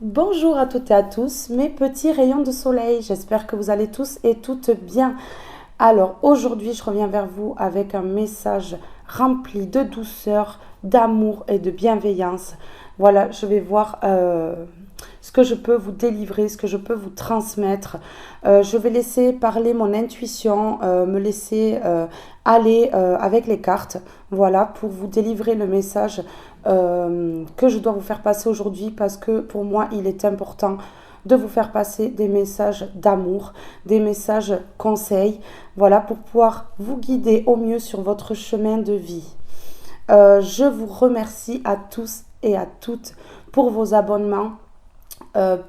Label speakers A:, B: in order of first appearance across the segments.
A: Bonjour à toutes et à tous, mes petits rayons de soleil. J'espère que vous allez tous et toutes bien. Alors aujourd'hui, je reviens vers vous avec un message rempli de douceur, d'amour et de bienveillance. Voilà, je vais voir ce que je peux vous délivrer, ce que je peux vous transmettre. Je vais laisser parler mon intuition, me laisser aller avec les cartes, voilà, pour vous délivrer le message que je dois vous faire passer aujourd'hui parce que pour moi, il est important de vous faire passer des messages d'amour, des messages conseils, voilà, pour pouvoir vous guider au mieux sur votre chemin de vie. Je vous remercie à tous et à toutes pour vos abonnements,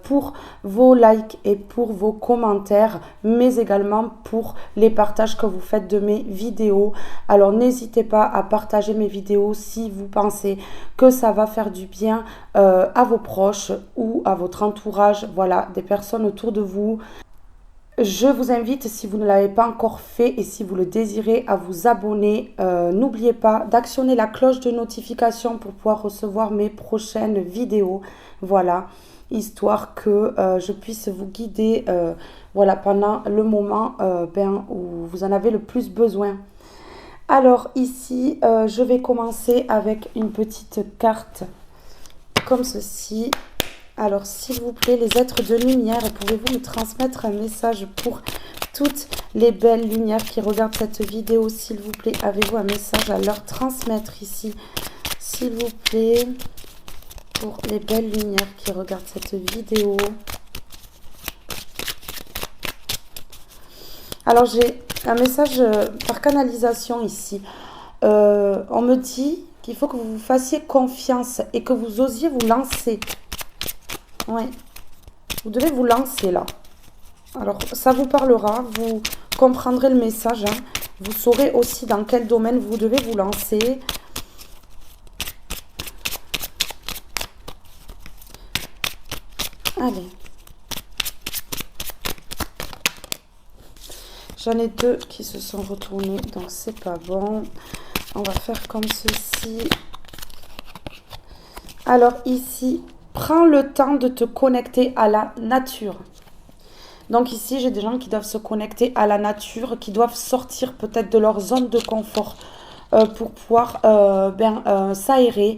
A: pour vos likes et pour vos commentaires, mais également pour les partages que vous faites de mes vidéos. Alors n'hésitez pas à partager mes vidéos si vous pensez que ça va faire du bien à vos proches ou à votre entourage, voilà, des personnes autour de vous. Je vous invite, si vous ne l'avez pas encore fait et si vous le désirez, à vous abonner. N'oubliez pas d'actionner la cloche de notification pour pouvoir recevoir mes prochaines vidéos. Voilà, histoire que je puisse vous guider voilà, pendant le moment où vous en avez le plus besoin. Alors ici, je vais commencer avec une petite carte comme ceci. Alors, s'il vous plaît, les êtres de lumière, pouvez-vous me transmettre un message pour toutes les belles lumières qui regardent cette vidéo? S'il vous plaît, avez-vous un message à leur transmettre ici? S'il vous plaît, pour les belles lumières qui regardent cette vidéo. Alors, j'ai un message par canalisation ici. On me dit qu'il faut que vous vous fassiez confiance et que vous osiez vous lancer. Oui, vous devez vous lancer là. Alors, ça vous parlera, vous comprendrez le message. Hein. Vous saurez aussi dans quel domaine vous devez vous lancer. Allez. J'en ai deux qui se sont retournés, donc c'est pas bon. On va faire comme ceci. Alors ici, prends le temps de te connecter à la nature. Donc ici, j'ai des gens qui doivent se connecter à la nature, qui doivent sortir peut-être de leur zone de confort pour pouvoir s'aérer.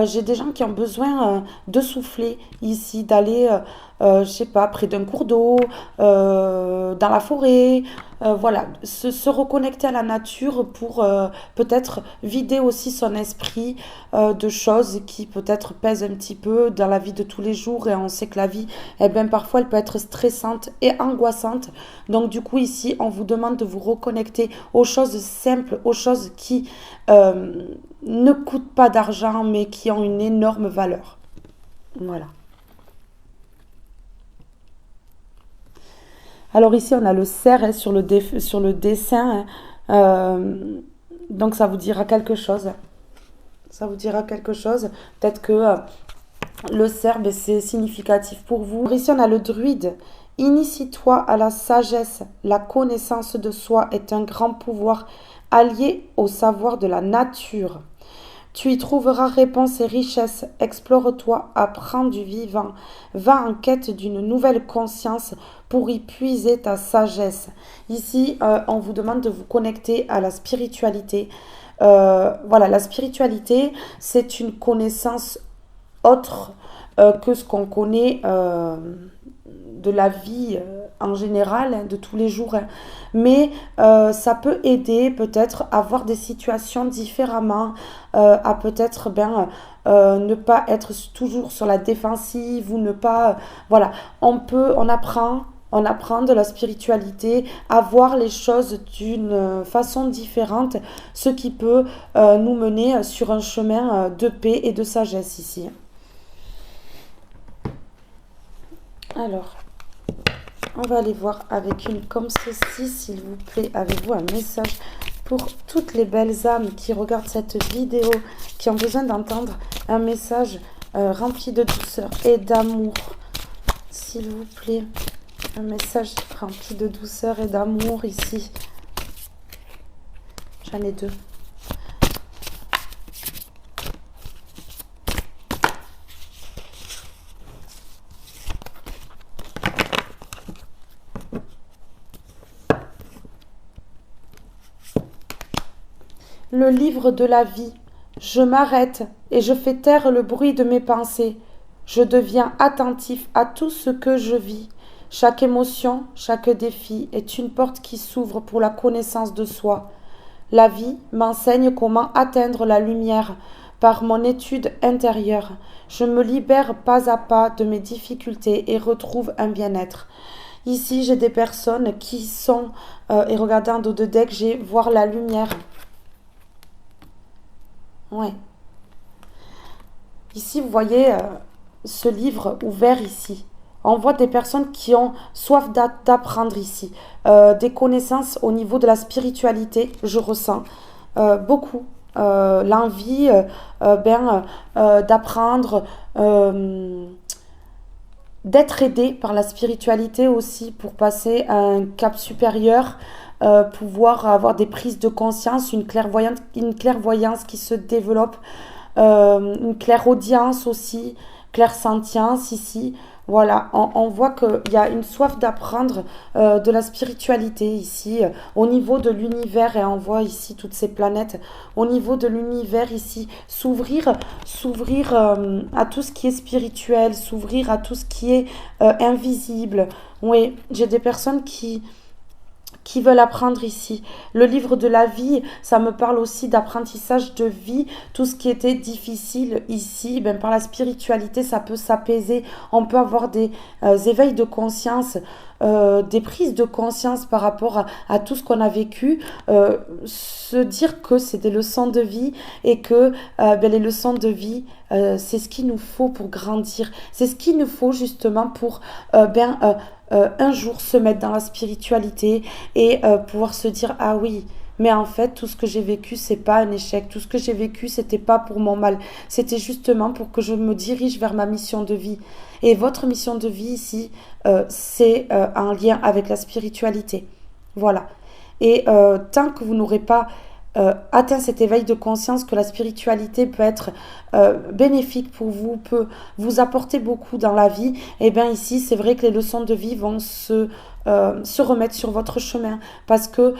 A: J'ai des gens qui ont besoin de souffler ici, d'aller, je sais pas, près d'un cours d'eau, dans la forêt, voilà, se reconnecter à la nature pour peut-être vider aussi son esprit de choses qui peut-être pèsent un petit peu dans la vie de tous les jours. Et on sait que la vie, eh bien, parfois, elle peut être stressante et angoissante. Donc, du coup, ici, on vous demande de vous reconnecter aux choses simples, aux choses qui ne coûtent pas d'argent, mais qui ont une énorme valeur. Voilà. Alors ici, on a le cerf hein, sur le dessin. Hein. Donc, ça vous dira quelque chose. Ça vous dira quelque chose. Peut-être que le cerf, ben, c'est significatif pour vous. Alors ici, on a le druide. Initie-toi à la sagesse. La connaissance de soi est un grand pouvoir allié au savoir de la nature. Tu y trouveras réponse et richesse. Explore-toi, apprends du vivant. Va en quête d'une nouvelle conscience pour y puiser ta sagesse. Ici, on vous demande de vous connecter à la spiritualité. Voilà, la spiritualité, c'est une connaissance autre que ce qu'on connaît de la vie en général, hein, de tous les jours. Hein. Mais ça peut aider peut-être à voir des situations différemment, à peut-être ne pas être toujours sur la défensive ou ne pas... voilà, on apprend de la spiritualité à voir les choses d'une façon différente, ce qui peut nous mener sur un chemin de paix et de sagesse ici. Alors, on va aller voir avec une comme ceci, s'il vous plaît. Avez-vous un message pour toutes les belles âmes qui regardent cette vidéo, qui ont besoin d'entendre un message rempli de douceur et d'amour? S'il vous plaît, un message rempli de douceur et d'amour ici. J'en ai deux. le livre de la vie. Je m'arrête et je fais taire le bruit de mes pensées. Je deviens attentif à tout ce que je vis. Chaque émotion, chaque défi est une porte qui s'ouvre pour la connaissance de soi. La vie m'enseigne comment atteindre la lumière par mon étude intérieure. Je me libère pas à pas de mes difficultés et retrouve un bien-être. Ici, j'ai des personnes qui sont, et regardez en dos de deck, j'ai voir la lumière. Ouais. Ici, vous voyez ce livre ouvert ici. On voit des personnes qui ont soif d'apprendre ici. Des connaissances au niveau de la spiritualité, je ressens beaucoup. L'envie d'apprendre, d'être aidé par la spiritualité aussi pour passer à un cap supérieur, pouvoir avoir des prises de conscience, une clairvoyance qui se développe, une clairaudience aussi, clairsentience ici. Voilà, on voit qu'il y a une soif d'apprendre de la spiritualité ici, au niveau de l'univers, et on voit ici toutes ces planètes, au niveau de l'univers ici, s'ouvrir à tout ce qui est spirituel, s'ouvrir à tout ce qui est invisible. Oui, j'ai des personnes qui veulent apprendre ici. Le livre de la vie, ça me parle aussi d'apprentissage de vie. Tout ce qui était difficile ici, ben, par la spiritualité, ça peut s'apaiser. On peut avoir des éveils de conscience, des prises de conscience par rapport à tout ce qu'on a vécu. Se dire que c'est des leçons de vie et que ben, les leçons de vie, c'est ce qu'il nous faut pour grandir. C'est ce qu'il nous faut justement pour un jour se mettre dans la spiritualité et pouvoir se dire ah oui, mais en fait tout ce que j'ai vécu c'est pas un échec, tout ce que j'ai vécu c'était pas pour mon mal, c'était justement pour que je me dirige vers ma mission de vie. Et votre mission de vie ici c'est un lien avec la spiritualité, voilà. Et tant que vous n'aurez pas atteint cet éveil de conscience que la spiritualité peut être bénéfique pour vous, peut vous apporter beaucoup dans la vie, et bien ici c'est vrai que les leçons de vie vont se remettre sur votre chemin parce que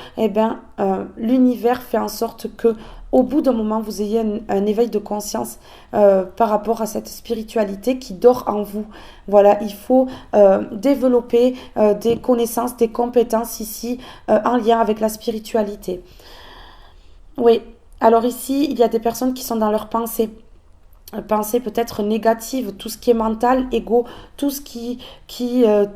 A: l'univers fait en sorte que au bout d'un moment vous ayez un éveil de conscience par rapport à cette spiritualité qui dort en vous. Voilà, il faut développer des connaissances, des compétences ici en lien avec la spiritualité. Oui, alors ici, il y a des personnes qui sont dans leurs pensées. Pensées peut-être négatives, tout ce qui est mental, égo, tout ce qui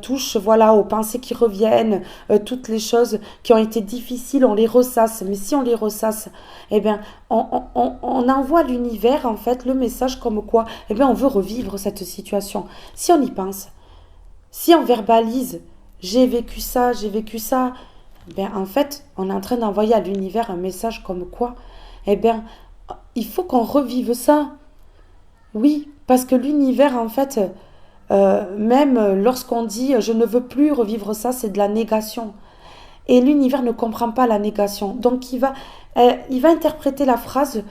A: touche voilà, aux pensées qui reviennent, toutes les choses qui ont été difficiles, on les ressasse. Mais si on les ressasse, eh bien, on envoie à l'univers en fait le message comme quoi eh bien, on veut revivre cette situation. Si on y pense, si on verbalise, j'ai vécu ça, ben, en fait, on est en train d'envoyer à l'univers un message comme quoi, eh bien, il faut qu'on revive ça. Oui, parce que l'univers, en fait, même lorsqu'on dit je ne veux plus revivre ça, c'est de la négation. Et l'univers ne comprend pas la négation. Donc, il va interpréter la phrase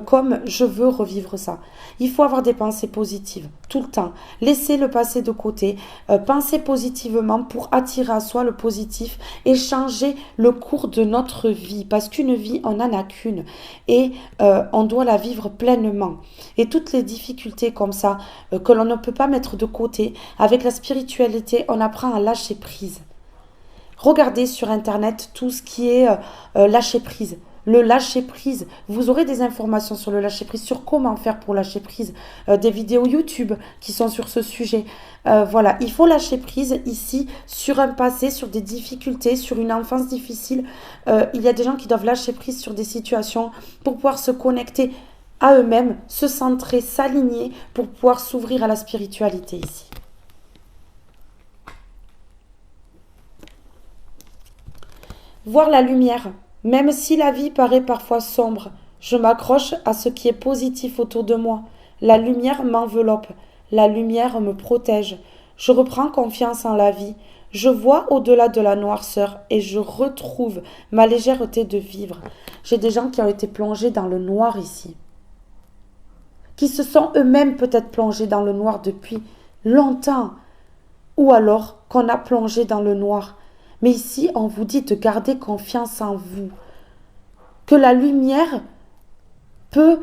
A: comme je veux revivre ça. Il faut avoir des pensées positives tout le temps. Laisser le passé de côté. Penser positivement pour attirer à soi le positif et changer le cours de notre vie. Parce qu'une vie, on n'en a qu'une. Et on doit la vivre pleinement. Et toutes les difficultés comme ça, que l'on ne peut pas mettre de côté, avec la spiritualité, on apprend à lâcher prise. Regardez sur Internet tout ce qui est lâcher prise. Le lâcher prise, vous aurez des informations sur le lâcher prise, sur comment faire pour lâcher prise, des vidéos YouTube qui sont sur ce sujet. Voilà, il faut lâcher prise ici sur un passé, sur des difficultés, sur une enfance difficile. Il y a des gens qui doivent lâcher prise sur des situations pour pouvoir se connecter à eux-mêmes, se centrer, s'aligner pour pouvoir s'ouvrir à la spiritualité ici. Voir la lumière, même si la vie paraît parfois sombre, je m'accroche à ce qui est positif autour de moi. La lumière m'enveloppe, la lumière me protège. Je reprends confiance en la vie. Je vois au-delà de la noirceur et je retrouve ma légèreté de vivre. J'ai des gens qui ont été plongés dans le noir ici, qui se sont eux-mêmes peut-être plongés dans le noir depuis longtemps, ou alors qu'on a plongé dans le noir. Mais ici, on vous dit de garder confiance en vous. Que la lumière peut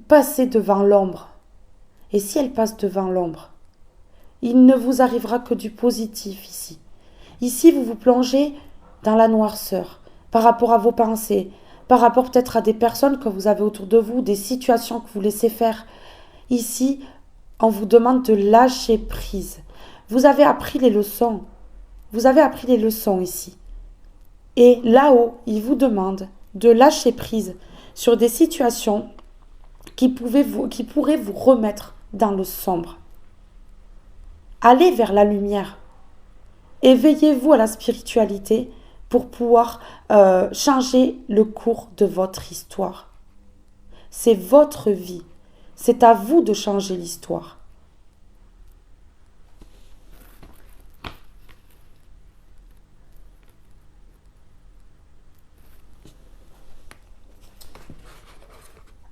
A: passer devant l'ombre. Et si elle passe devant l'ombre, il ne vous arrivera que du positif ici. Ici, vous vous plongez dans la noirceur par rapport à vos pensées, par rapport peut-être à des personnes que vous avez autour de vous, des situations que vous laissez faire. Ici, on vous demande de lâcher prise. Vous avez appris les leçons. Vous avez appris les leçons ici. Et là-haut, il vous demande de lâcher prise sur des situations qui pourraient vous remettre dans le sombre. Allez vers la lumière. Éveillez-vous à la spiritualité pour pouvoir changer le cours de votre histoire. C'est votre vie. C'est à vous de changer l'histoire.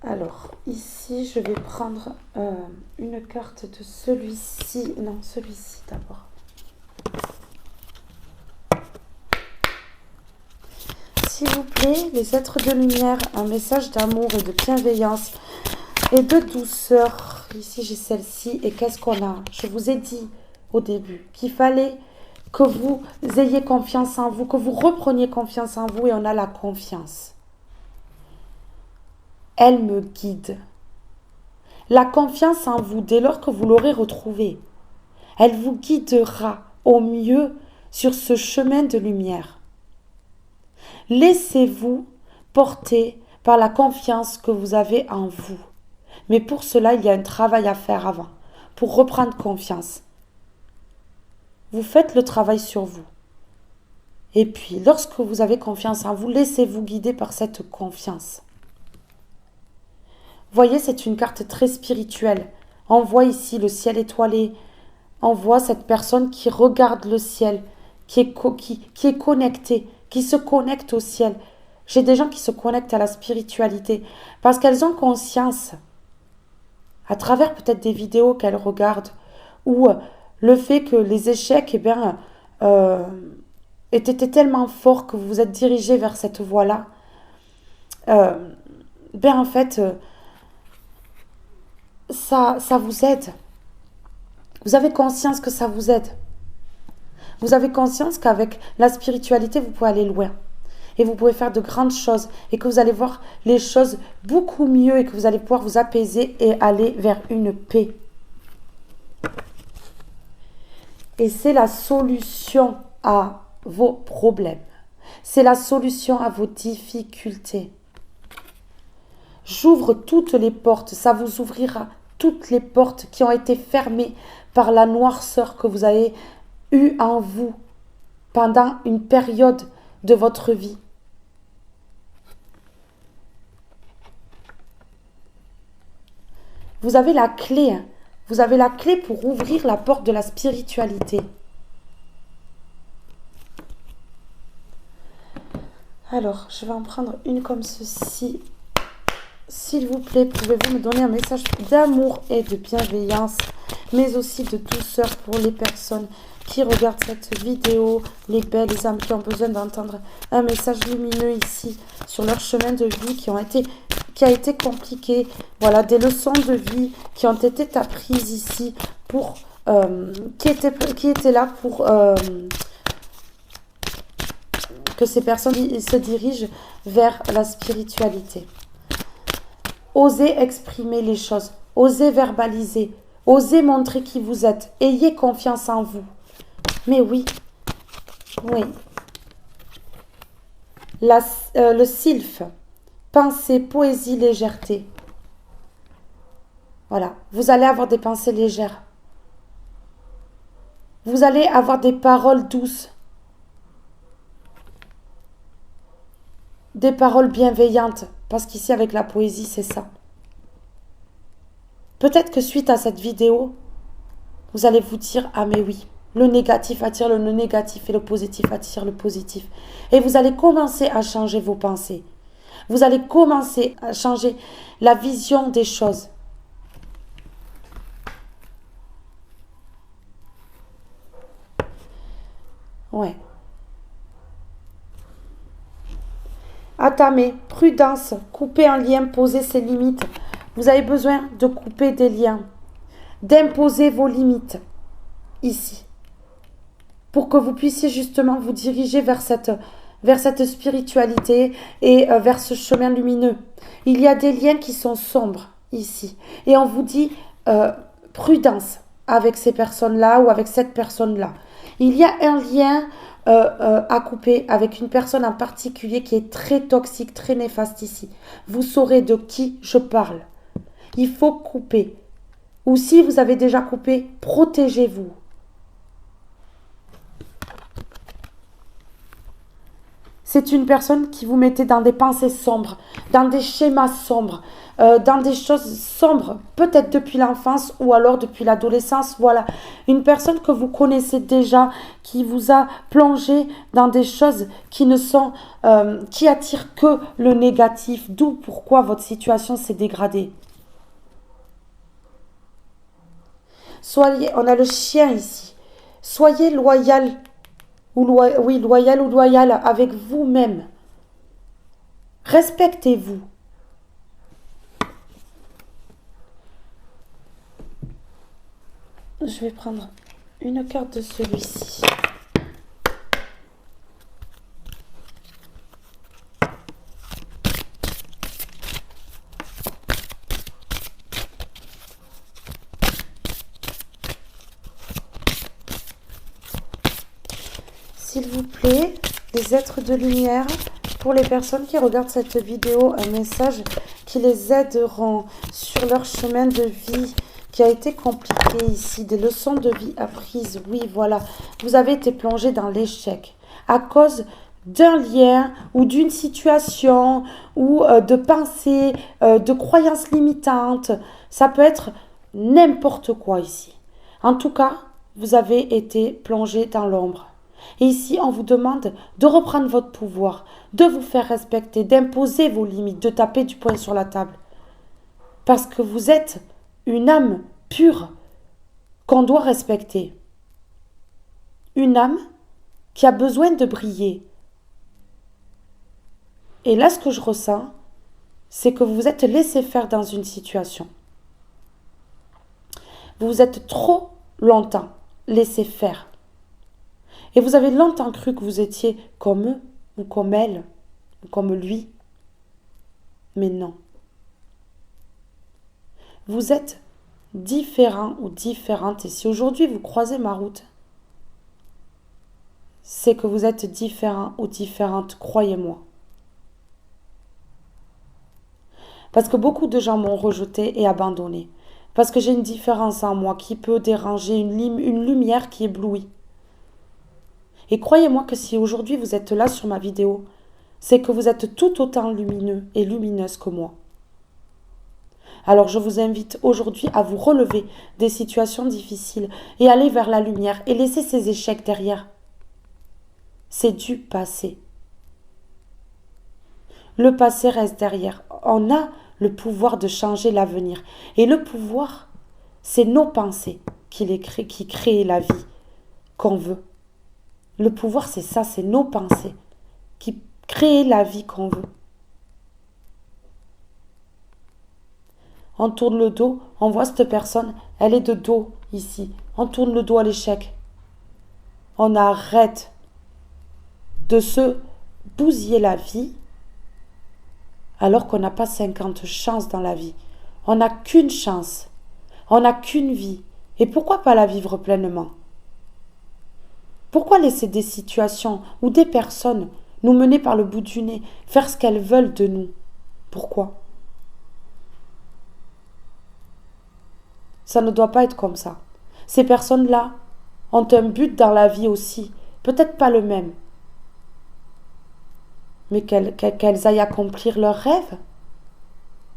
A: Alors, ici, je vais prendre une carte de celui-ci. Non, celui-ci d'abord. S'il vous plaît, les êtres de lumière, un message d'amour et de bienveillance et de douceur. Ici, j'ai celle-ci. Et qu'est-ce qu'on a? Je vous ai dit au début qu'il fallait que vous ayez confiance en vous, que vous repreniez confiance en vous, et on a la confiance. Elle me guide. La confiance en vous, dès lors que vous l'aurez retrouvée, elle vous guidera au mieux sur ce chemin de lumière. Laissez-vous porter par la confiance que vous avez en vous. Mais pour cela, il y a un travail à faire avant, pour reprendre confiance. Vous faites le travail sur vous. Et puis, lorsque vous avez confiance en vous, laissez-vous guider par cette confiance. Voyez, c'est une carte très spirituelle. On voit ici le ciel étoilé. On voit cette personne qui regarde le ciel, qui est connectée, qui se connecte au ciel. J'ai des gens qui se connectent à la spiritualité parce qu'elles ont conscience, à travers peut-être des vidéos qu'elles regardent, ou le fait que les échecs étaient tellement forts que vous vous êtes dirigé vers cette voie-là. En fait, ça vous aide. Vous avez conscience que ça vous aide. Vous avez conscience qu'avec la spiritualité, vous pouvez aller loin. Et vous pouvez faire de grandes choses. Et que vous allez voir les choses beaucoup mieux. Et que vous allez pouvoir vous apaiser et aller vers une paix. Et c'est la solution à vos problèmes. C'est la solution à vos difficultés. J'ouvre toutes les portes. Ça vous ouvrira toutes les portes qui ont été fermées par la noirceur que vous avez eue en vous pendant une période de votre vie. Vous avez la clé. Vous avez la clé pour ouvrir la porte de la spiritualité. Alors, je vais en prendre une comme ceci. S'il vous plaît, pouvez-vous me donner un message d'amour et de bienveillance, mais aussi de douceur pour les personnes qui regardent cette vidéo, les belles âmes qui ont besoin d'entendre un message lumineux ici sur leur chemin de vie qui a été compliqué. Voilà, des leçons de vie qui ont été apprises ici pour qui étaient là pour que ces personnes se dirigent vers la spiritualité. Osez exprimer les choses, osez verbaliser, osez montrer qui vous êtes, ayez confiance en vous. Mais oui, le sylphe, pensée, poésie, légèreté. Voilà, vous allez avoir des pensées légères. Vous allez avoir des paroles douces, des paroles bienveillantes, parce qu'ici avec la poésie, c'est ça. Peut-être que suite à cette vidéo, vous allez vous dire, ah mais oui, le négatif attire le négatif et le positif attire le positif. Et vous allez commencer à changer vos pensées. Vous allez commencer à changer la vision des choses. Ouais. entamer, prudence, couper un lien, poser ses limites. Vous avez besoin de couper des liens, d'imposer vos limites ici, pour que vous puissiez justement vous diriger vers cette spiritualité et vers ce chemin lumineux. Il y a des liens qui sont sombres ici. Et on vous dit prudence avec ces personnes-là ou avec cette personne-là. Il y a un lien à couper avec une personne en particulier qui est très toxique, très néfaste ici. Vous saurez de qui je parle. Il faut couper. Ou si vous avez déjà coupé, protégez-vous. C'est une personne qui vous mettait dans des pensées sombres, dans des schémas sombres, dans des choses sombres, peut-être depuis l'enfance ou alors depuis l'adolescence. Voilà, une personne que vous connaissez déjà, qui vous a plongé dans des choses qui ne sont, qui attirent que le négatif. D'où pourquoi votre situation s'est dégradée. Soyez, on a le chien ici. Soyez loyal. Loyal ou loyal avec vous-même. Respectez-vous. Je vais prendre une carte de celui-ci. S'il vous plaît, les êtres de lumière, pour les personnes qui regardent cette vidéo, un message qui les aideront sur leur chemin de vie qui a été compliqué ici, des leçons de vie apprises. Oui, voilà, vous avez été plongé dans l'échec à cause d'un lien ou d'une situation ou de pensée, de croyances limitantes. Ça peut être n'importe quoi ici. En tout cas, vous avez été plongé dans l'ombre. Et ici, on vous demande de reprendre votre pouvoir, de vous faire respecter, d'imposer vos limites, de taper du poing sur la table. Parce que vous êtes une âme pure qu'on doit respecter. Une âme qui a besoin de briller. Et là, ce que je ressens, c'est que vous vous êtes laissé faire dans une situation. Vous vous êtes trop longtemps laissé faire. Et vous avez longtemps cru que vous étiez comme eux, ou comme elle, ou comme lui. Mais non. Vous êtes différent ou différente. Et si aujourd'hui vous croisez ma route, c'est que vous êtes différent ou différente, croyez-moi. Parce que beaucoup de gens m'ont rejeté et abandonné. Parce que j'ai une différence en moi qui peut déranger, une lumière qui éblouit. Et croyez-moi que si aujourd'hui vous êtes là sur ma vidéo, c'est que vous êtes tout autant lumineux et lumineuse que moi. Alors je vous invite aujourd'hui à vous relever des situations difficiles et aller vers la lumière et laisser ces échecs derrière. C'est du passé. Le passé reste derrière. On a le pouvoir de changer l'avenir. Et le pouvoir, c'est nos pensées qui créent la vie qu'on veut. Le pouvoir, c'est ça, c'est nos pensées qui créent la vie qu'on veut. On tourne le dos, on voit cette personne, elle est de dos ici. On tourne le dos à l'échec. On arrête de se bousiller la vie alors qu'on n'a pas 50 chances dans la vie. On n'a qu'une chance. On n'a qu'une vie. Et pourquoi pas la vivre pleinement ? Pourquoi laisser des situations ou des personnes nous mener par le bout du nez, faire ce qu'elles veulent de nous ? Pourquoi ? Ça ne doit pas être comme ça. Ces personnes-là ont un but dans la vie aussi, peut-être pas le même, mais qu'elles aillent accomplir leurs rêves.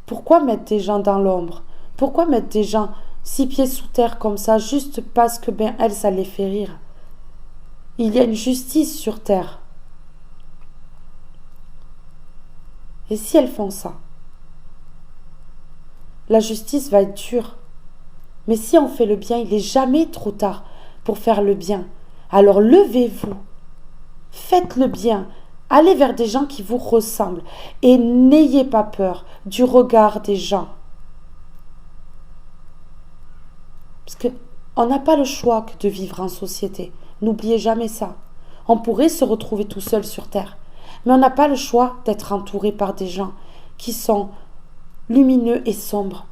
A: Pourquoi mettre des gens dans l'ombre ? Pourquoi mettre des gens 6 pieds sous terre comme ça, juste parce que elles, ça les fait rire ? Il y a une justice sur terre. Et si elles font ça, la justice va être dure. Mais si on fait le bien, il n'est jamais trop tard pour faire le bien. Alors levez-vous, faites le bien, Allez vers des gens qui vous ressemblent et n'ayez pas peur du regard des gens. Parce qu'on n'a pas le choix que de vivre en société. N'oubliez jamais ça. On pourrait se retrouver tout seul sur Terre. Mais on n'a pas le choix d'être entouré par des gens qui sont lumineux et sombres.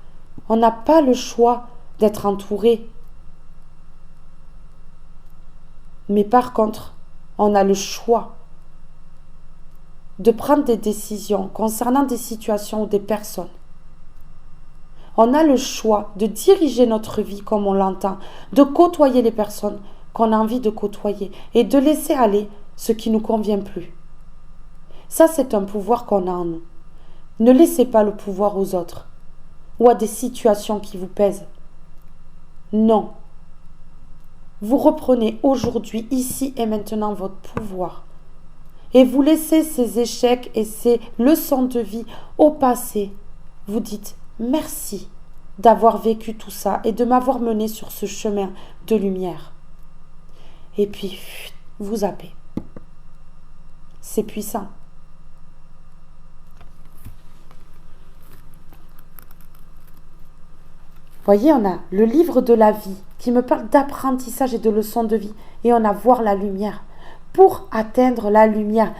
A: On n'a pas le choix d'être entouré. Mais par contre, on a le choix de prendre des décisions concernant des situations ou des personnes. On a le choix de diriger notre vie comme on l'entend, de côtoyer les personnes qu'on a envie de côtoyer et de laisser aller ce qui ne nous convient plus. Ça, c'est un pouvoir qu'on a en nous. Ne laissez pas le pouvoir aux autres ou à des situations qui vous pèsent. Non. Vous reprenez aujourd'hui, ici et maintenant, votre pouvoir. Et vous laissez ces échecs et ces leçons de vie au passé. Vous dites merci d'avoir vécu tout ça et de m'avoir mené sur ce chemin de lumière. Et puis, vous zappez. C'est puissant. Voyez, on a le livre de la vie qui me parle d'apprentissage et de leçons de vie. Et on a voir la lumière. Pour atteindre la lumière.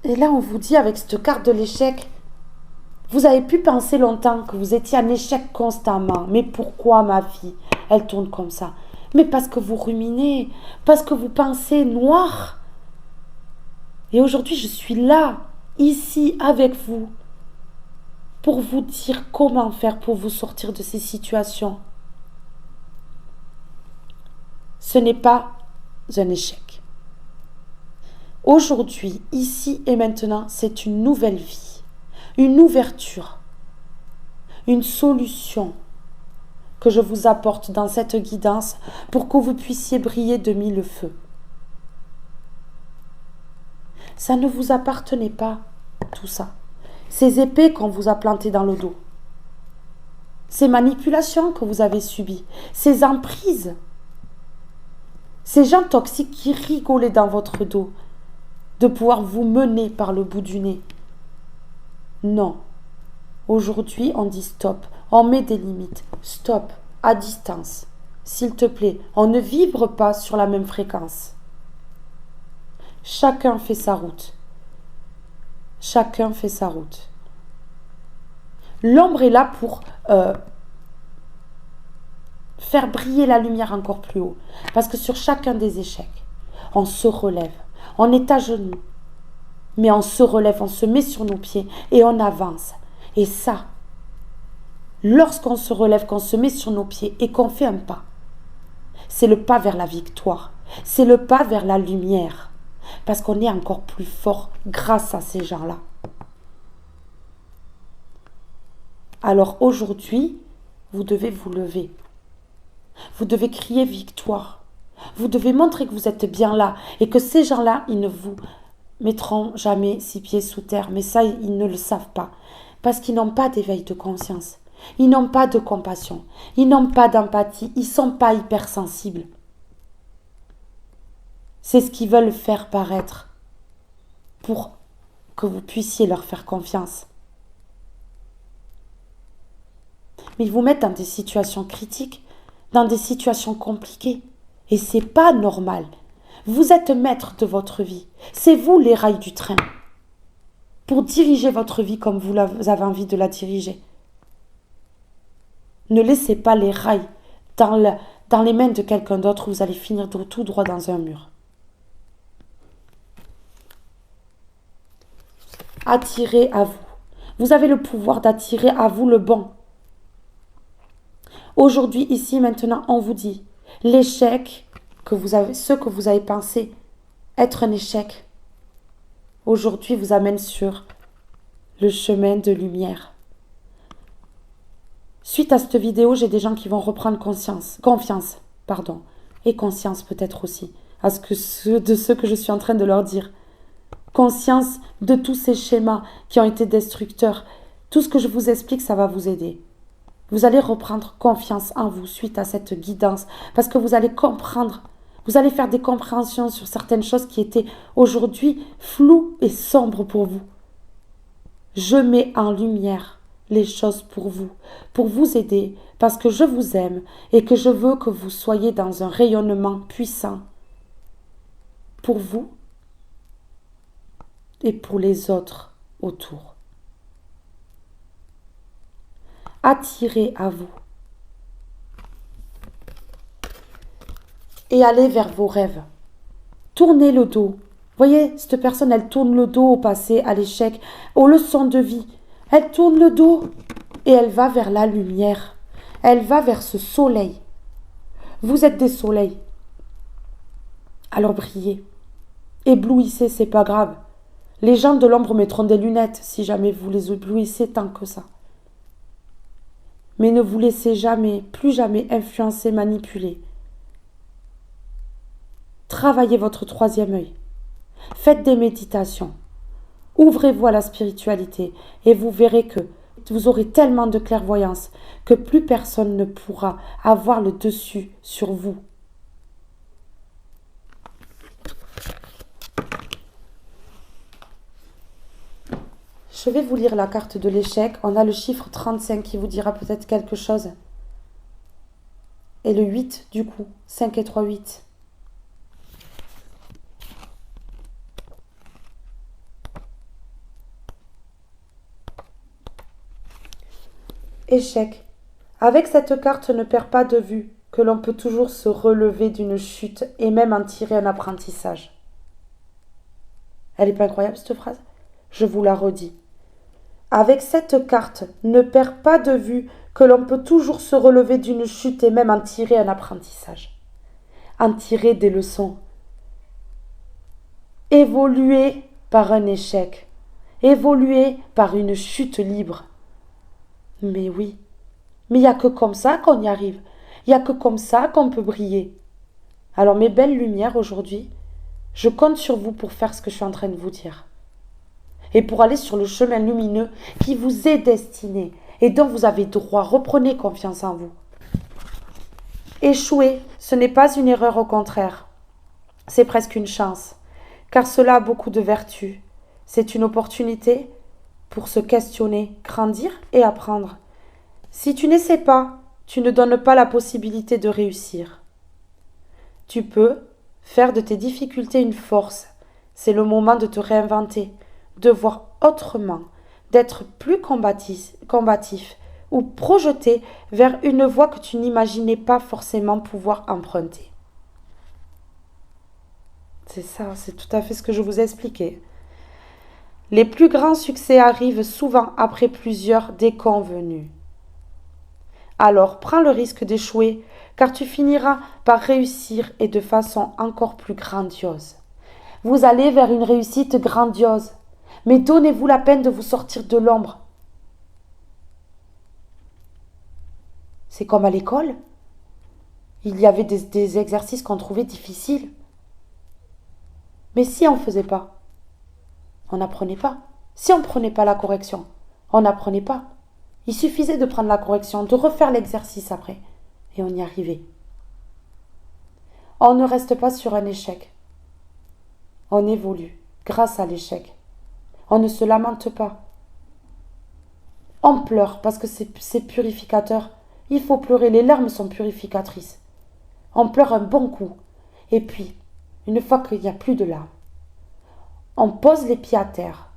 A: Et là, on vous dit avec cette carte de l'échec, vous avez pu penser longtemps que vous étiez en échec constamment. Mais pourquoi ma vie, elle tourne comme ça? Mais parce que vous ruminez, parce que vous pensez noir. Et aujourd'hui, je suis là, ici, avec vous, pour vous dire comment faire pour vous sortir de ces situations. Ce n'est pas un échec. Aujourd'hui, ici et maintenant, c'est une nouvelle vie, une ouverture, une solution que je vous apporte dans cette guidance pour que vous puissiez briller de mille feux. Ça ne vous appartenait pas, tout ça. Ces épées qu'on vous a plantées dans le dos, ces manipulations que vous avez subies, ces emprises, ces gens toxiques qui rigolaient dans votre dos, de pouvoir vous mener par le bout du nez. Non. Aujourd'hui, on dit stop. On met des limites. Stop. À distance. S'il te plaît, on ne vibre pas sur la même fréquence. Chacun fait sa route. Chacun fait sa route. L'ombre est là pour faire briller la lumière encore plus haut. Parce que sur chacun des échecs, on se relève. On est à genoux. Mais on se relève, on se met sur nos pieds et on avance. Et ça, lorsqu'on se relève, qu'on se met sur nos pieds et qu'on fait un pas, c'est le pas vers la victoire. C'est le pas vers la lumière. Parce qu'on est encore plus fort grâce à ces gens-là. Alors aujourd'hui, vous devez vous lever. Vous devez crier victoire. Vous devez montrer que vous êtes bien là et que ces gens-là, ils ne vous mettront jamais 6 pieds sous terre. Mais ça, ils ne le savent pas. Parce qu'ils n'ont pas d'éveil de conscience. Ils n'ont pas de compassion. Ils n'ont pas d'empathie. Ils ne sont pas hypersensibles. C'est ce qu'ils veulent faire paraître pour que vous puissiez leur faire confiance. Mais ils vous mettent dans des situations critiques, dans des situations compliquées. Et c'est pas normal. Vous êtes maître de votre vie. C'est vous les rails du train. Pour diriger votre vie comme vous avez envie de la diriger. Ne laissez pas les rails dans les mains de quelqu'un d'autre où vous allez finir tout droit dans un mur. Attirez à vous. Vous avez le pouvoir d'attirer à vous le bon. Aujourd'hui, ici, maintenant, on vous dit, l'échec ce que vous avez pensé être un échec, aujourd'hui vous amène sur le chemin de lumière. Suite à cette vidéo, j'ai des gens qui vont reprendre confiance, et conscience peut-être aussi, de ce que je suis en train de leur dire. Conscience de tous ces schémas qui ont été destructeurs. Tout ce que je vous explique, ça va vous aider. Vous allez reprendre confiance en vous suite à cette guidance, parce que vous allez comprendre, Vous allez faire des compréhensions sur certaines choses qui étaient aujourd'hui floues et sombres pour vous. Je mets en lumière les choses pour vous aider, parce que je vous aime et que je veux que vous soyez dans un rayonnement puissant pour vous et pour les autres autour. Attirez à vous et allez vers vos rêves. Tournez le dos. Voyez, cette personne, elle tourne le dos au passé, à l'échec, aux leçons de vie. Elle tourne le dos et elle va vers la lumière. Elle va vers ce soleil. Vous êtes des soleils. Alors brillez. Éblouissez, c'est pas grave. Les gens de l'ombre mettront des lunettes si jamais vous les éblouissez tant que ça. Mais ne vous laissez jamais, plus jamais influencer, manipuler. Travaillez votre troisième œil. Faites des méditations. Ouvrez-vous à la spiritualité et vous verrez que vous aurez tellement de clairvoyance que plus personne ne pourra avoir le dessus sur vous. Je vais vous lire la carte de l'échec. On a le chiffre 35 qui vous dira peut-être quelque chose. Et le 8 du coup. 5 et 3, 8. Échec. Avec cette carte, ne perds pas de vue que l'on peut toujours se relever d'une chute et même en tirer un apprentissage. Elle n'est pas incroyable cette phrase? Je vous la redis. Avec cette carte, ne perds pas de vue que l'on peut toujours se relever d'une chute et même en tirer un apprentissage. En tirer des leçons. Évoluer par un échec. Évoluer par une chute libre. Mais oui, mais il n'y a que comme ça qu'on y arrive. Il n'y a que comme ça qu'on peut briller. Alors mes belles lumières aujourd'hui, je compte sur vous pour faire ce que je suis en train de vous dire. Et pour aller sur le chemin lumineux qui vous est destiné et dont vous avez droit. Reprenez confiance en vous. Échouer, ce n'est pas une erreur, au contraire. C'est presque une chance, car cela a beaucoup de vertus. C'est une opportunité pour se questionner, grandir et apprendre. Si tu n'essaies pas, tu ne donnes pas la possibilité de réussir. Tu peux faire de tes difficultés une force. C'est le moment de te réinventer, de voir autrement, d'être plus combatif ou projeté vers une voie que tu n'imaginais pas forcément pouvoir emprunter. C'est ça, c'est tout à fait ce que je vous ai expliqué. Les plus grands succès arrivent souvent après plusieurs déconvenus. Alors prends le risque d'échouer, car tu finiras par réussir et de façon encore plus grandiose. Vous allez vers une réussite grandiose, mais donnez-vous la peine de vous sortir de l'ombre. C'est comme à l'école. Il y avait des exercices qu'on trouvait difficiles. Mais si on ne faisait pas, on n'apprenait pas. Si on ne prenait pas la correction, on n'apprenait pas. Il suffisait de prendre la correction, de refaire l'exercice après, et on y arrivait. On ne reste pas sur un échec. On évolue grâce à l'échec. On ne se lamente pas. On pleure parce que c'est purificateur. Il faut pleurer, les larmes sont purificatrices. On pleure un bon coup. Et puis, une fois qu'il n'y a plus de larmes, on pose les pieds à terre.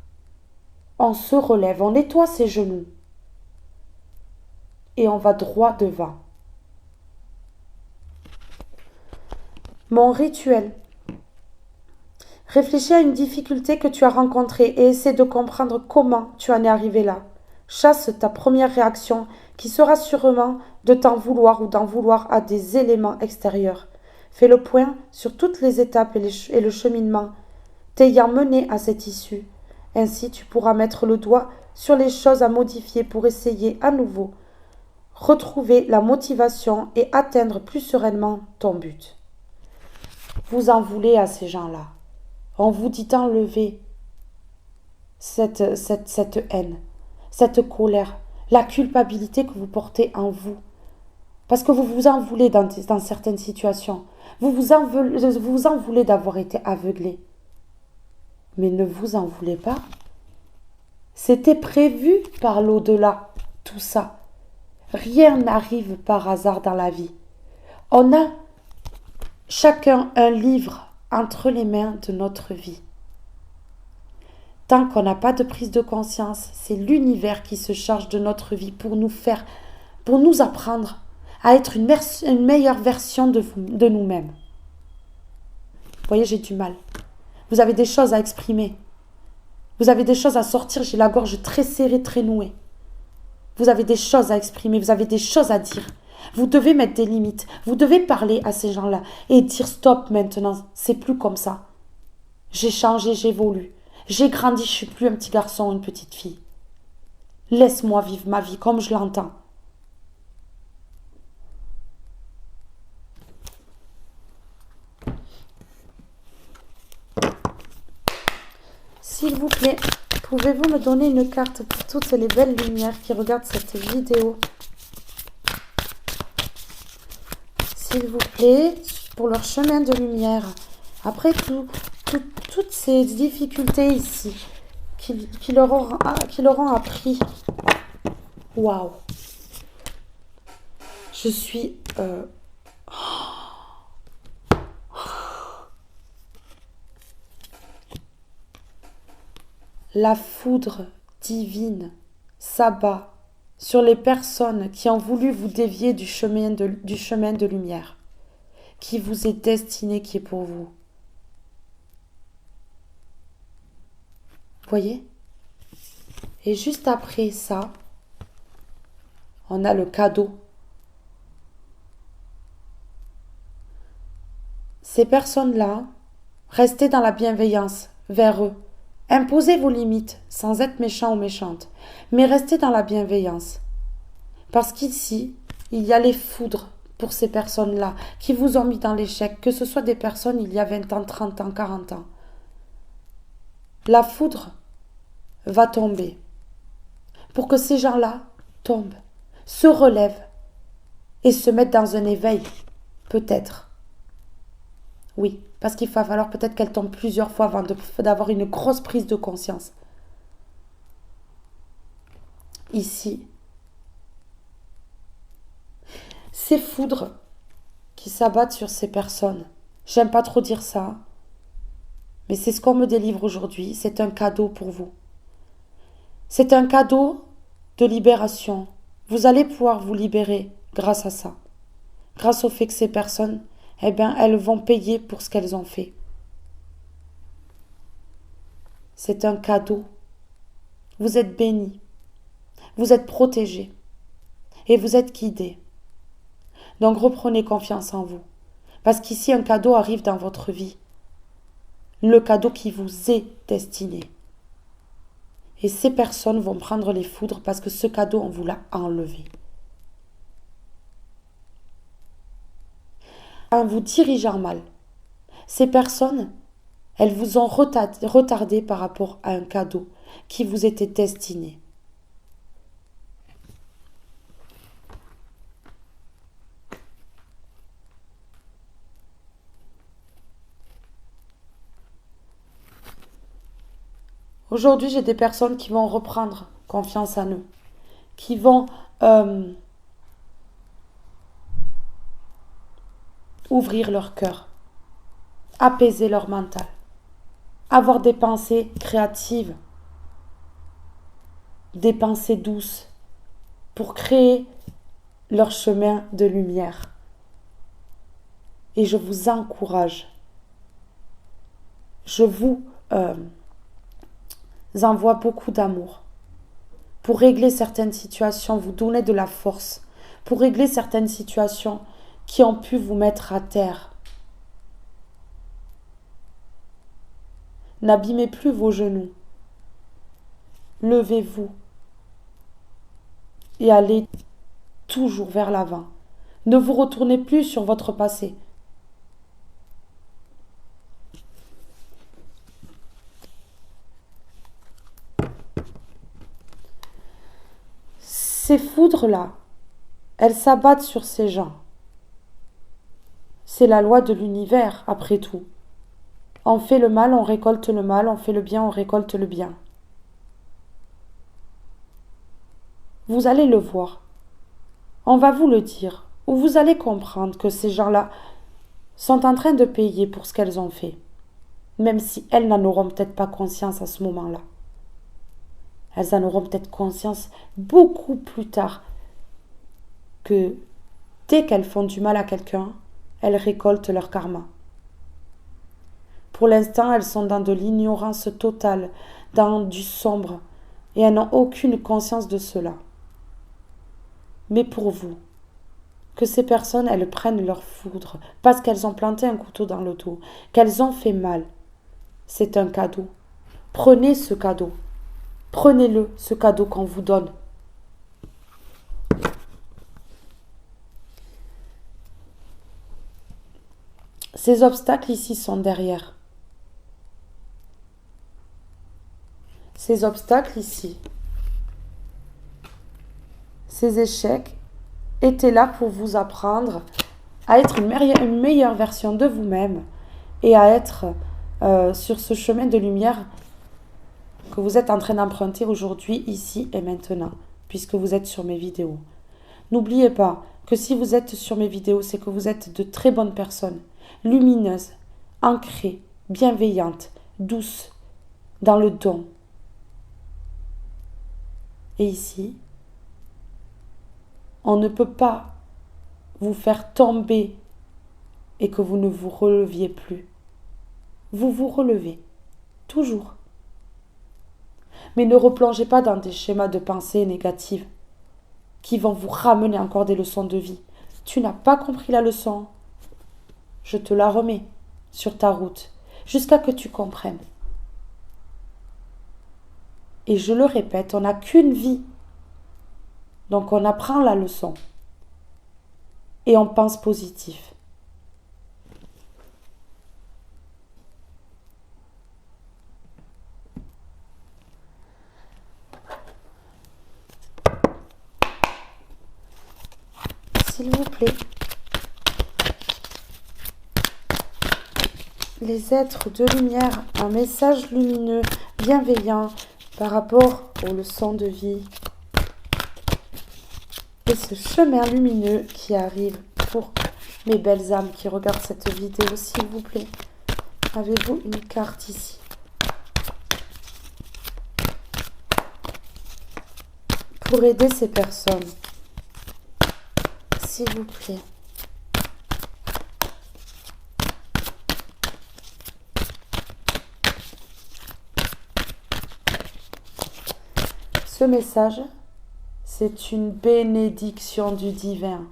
A: On se relève, on nettoie ses genoux. Et on va droit devant. Mon rituel. Réfléchis à une difficulté que tu as rencontrée et essaie de comprendre comment tu en es arrivé là. Chasse ta première réaction qui sera sûrement de t'en vouloir ou d'en vouloir à des éléments extérieurs. Fais le point sur toutes les étapes et le cheminement t'ayant mené à cette issue. Ainsi, tu pourras mettre le doigt sur les choses à modifier pour essayer à nouveau, retrouver la motivation et atteindre plus sereinement ton but. Vous en voulez à ces gens-là. On vous dit d'enlever cette haine, cette colère, la culpabilité que vous portez en vous. Parce que vous vous en voulez dans certaines situations. Vous vous en voulez d'avoir été aveuglé. Mais ne vous en voulez pas. C'était prévu par l'au-delà, tout ça. Rien n'arrive par hasard dans la vie. On a chacun un livre entre les mains de notre vie. Tant qu'on n'a pas de prise de conscience, c'est l'univers qui se charge de notre vie pour nous apprendre à être une meilleure version de nous-mêmes. Vous voyez, j'ai du mal. Vous avez des choses à exprimer. Vous avez des choses à sortir. J'ai la gorge très serrée, très nouée. Vous avez des choses à exprimer. Vous avez des choses à dire. Vous devez mettre des limites. Vous devez parler à ces gens-là et dire stop maintenant. C'est plus comme ça. J'ai changé, j'évolue. J'ai grandi, je suis plus un petit garçon ou une petite fille. Laisse-moi vivre ma vie comme je l'entends. S'il vous plaît, pouvez-vous me donner une carte pour toutes les belles lumières qui regardent cette vidéo? S'il vous plaît, pour leur chemin de lumière. Après toutes ces difficultés ici, qui leur ont appris. Waouh! Je suis... La foudre divine s'abat sur les personnes qui ont voulu vous dévier du chemin de lumière, qui vous est destiné, qui est pour vous. Voyez? Et juste après ça, on a le cadeau. Ces personnes-là, restez dans la bienveillance vers eux. Imposez vos limites sans être méchant ou méchante, mais restez dans la bienveillance. Parce qu'ici, il y a les foudres pour ces personnes-là qui vous ont mis dans l'échec, que ce soit des personnes il y a 20 ans, 30 ans, 40 ans. La foudre va tomber pour que ces gens-là tombent, se relèvent et se mettent dans un éveil, peut-être. Oui, parce qu'il va falloir peut-être qu'elle tombe plusieurs fois avant d'avoir une grosse prise de conscience. Ici, ces foudres qui s'abattent sur ces personnes, j'aime pas trop dire ça, mais c'est ce qu'on me délivre aujourd'hui, c'est un cadeau pour vous. C'est un cadeau de libération. Vous allez pouvoir vous libérer grâce à ça. Grâce au fait que ces personnes, eh bien, elles vont payer pour ce qu'elles ont fait. C'est un cadeau. Vous êtes bénis. Vous êtes protégés. Et vous êtes guidés. Donc reprenez confiance en vous. Parce qu'ici, un cadeau arrive dans votre vie. Le cadeau qui vous est destiné. Et ces personnes vont prendre les foudres parce que ce cadeau, on vous l'a enlevé. En vous dirigeant mal, ces personnes, elles vous ont retardé par rapport à un cadeau qui vous était destiné. Aujourd'hui, j'ai des personnes qui vont reprendre confiance en eux, qui vont ouvrir leur cœur, apaiser leur mental, avoir des pensées créatives, des pensées douces, pour créer leur chemin de lumière. Et je vous encourage, je vous envoie beaucoup d'amour pour régler certaines situations, vous donner de la force, pour régler certaines situations qui ont pu vous mettre à terre. N'abîmez plus vos genoux. Levez-vous et allez toujours vers l'avant. Ne vous retournez plus sur votre passé. Ces foudres-là, elles s'abattent sur ces gens. C'est la loi de l'univers, après tout. On fait le mal, on récolte le mal, on fait le bien, on récolte le bien. Vous allez le voir. On va vous le dire. Ou vous allez comprendre que ces gens-là sont en train de payer pour ce qu'elles ont fait. Même si elles n'en auront peut-être pas conscience à ce moment-là. Elles en auront peut-être conscience beaucoup plus tard que dès qu'elles font du mal à quelqu'un, elles récoltent leur karma. Pour l'instant, elles sont dans de l'ignorance totale, dans du sombre, et elles n'ont aucune conscience de cela. Mais pour vous, que ces personnes, elles prennent leur foudre parce qu'elles ont planté un couteau dans le dos, qu'elles ont fait mal, c'est un cadeau. Prenez ce cadeau. Prenez-le, ce cadeau qu'on vous donne. Ces obstacles ici sont derrière. Ces obstacles ici, ces échecs étaient là pour vous apprendre à être une meilleure version de vous-même et à être sur ce chemin de lumière que vous êtes en train d'emprunter aujourd'hui, ici et maintenant, puisque vous êtes sur mes vidéos. N'oubliez pas que si vous êtes sur mes vidéos, c'est que vous êtes de très bonnes personnes, lumineuses, ancrées, bienveillantes, douces, dans le don. Et ici, on ne peut pas vous faire tomber et que vous ne vous releviez plus. Vous vous relevez, toujours. Mais ne replongez pas dans des schémas de pensée négatives qui vont vous ramener encore des leçons de vie. Tu n'as pas compris la leçon, je te la remets sur ta route jusqu'à que tu comprennes. Et je le répète, on n'a qu'une vie. Donc on apprend la leçon. Et on pense positif. S'il vous plaît. Les êtres de lumière, un message lumineux, bienveillant par rapport aux leçons de vie. Et ce chemin lumineux qui arrive pour mes belles âmes qui regardent cette vidéo, s'il vous plaît. Avez-vous une carte ici? Pour aider ces personnes, s'il vous plaît. Ce message, c'est une bénédiction du divin.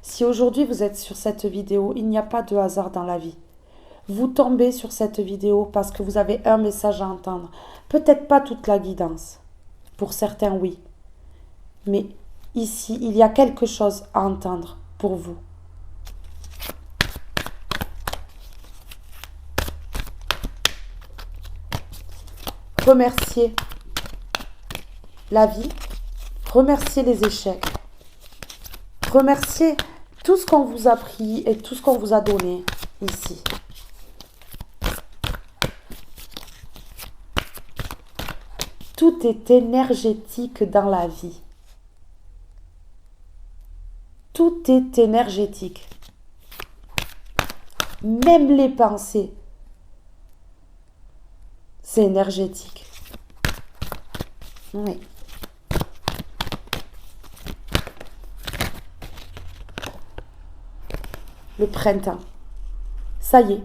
A: Si aujourd'hui vous êtes sur cette vidéo, il n'y a pas de hasard dans la vie. Vous tombez sur cette vidéo parce que vous avez un message à entendre. Peut-être pas toute la guidance. Pour certains, oui. Mais ici, il y a quelque chose à entendre pour vous. Remerciez la vie, remerciez les échecs, remerciez tout ce qu'on vous a pris et tout ce qu'on vous a donné ici. Tout est énergétique dans la vie. Tout est énergétique. Même les pensées, c'est énergétique. Oui. Le printemps. Ça y est,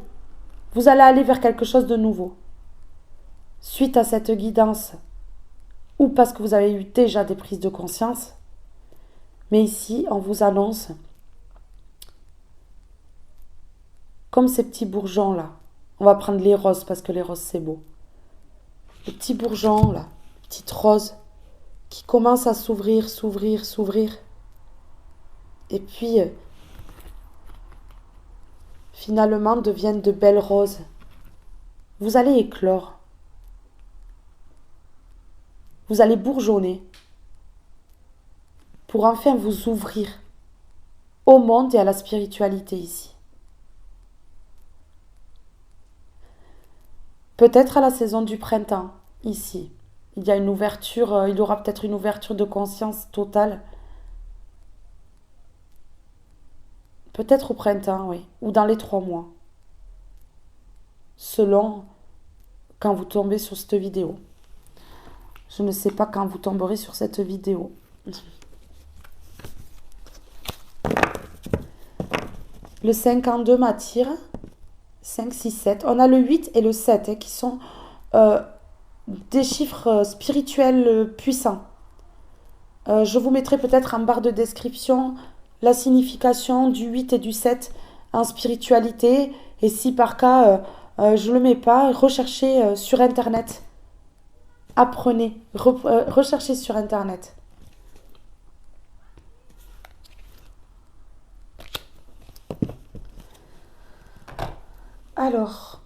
A: vous allez aller vers quelque chose de nouveau. Suite à cette guidance, ou parce que vous avez eu déjà des prises de conscience, mais ici, on vous annonce, comme ces petits bourgeons là, on va prendre les roses parce que les roses c'est beau. Les petits bourgeons là, petites roses, qui commencent à s'ouvrir, s'ouvrir, s'ouvrir. Et puis, finalement, deviennent de belles roses. Vous allez éclore. Vous allez bourgeonner pour enfin vous ouvrir au monde et à la spiritualité ici. Peut-être à la saison du printemps, ici. Il y a une ouverture, il y aura peut-être une ouverture de conscience totale. Peut-être au printemps, oui. Ou dans les 3 mois. Selon quand vous tombez sur cette vidéo. Je ne sais pas quand vous tomberez sur cette vidéo. Le 52 m'attire. 5, 6, 7. On a le 8 et le 7 qui sont des chiffres spirituels puissants. Je vous mettrai peut-être en barre de description la signification du 8 et du 7 en spiritualité. Et si par cas, je ne le mets pas, recherchez sur Internet. Apprenez, recherchez sur Internet. Alors,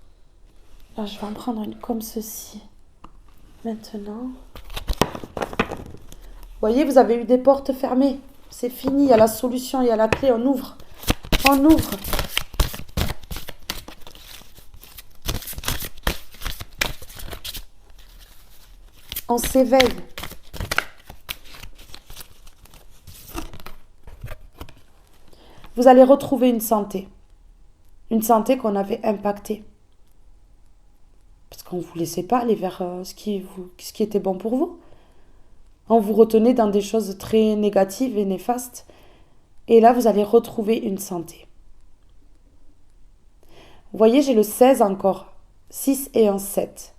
A: là, je vais en prendre une comme ceci. Maintenant. Vous voyez, vous avez eu des portes fermées. C'est fini, il y a la solution, il y a la clé, on ouvre. On ouvre. On s'éveille. Vous allez retrouver une santé. Une santé qu'on avait impactée. Parce qu'on ne vous laissait pas aller vers ce qui était bon pour vous. On vous retenait dans des choses très négatives et néfastes. Et là, vous allez retrouver une santé. Vous voyez, j'ai le 16 encore. 6 et un 7.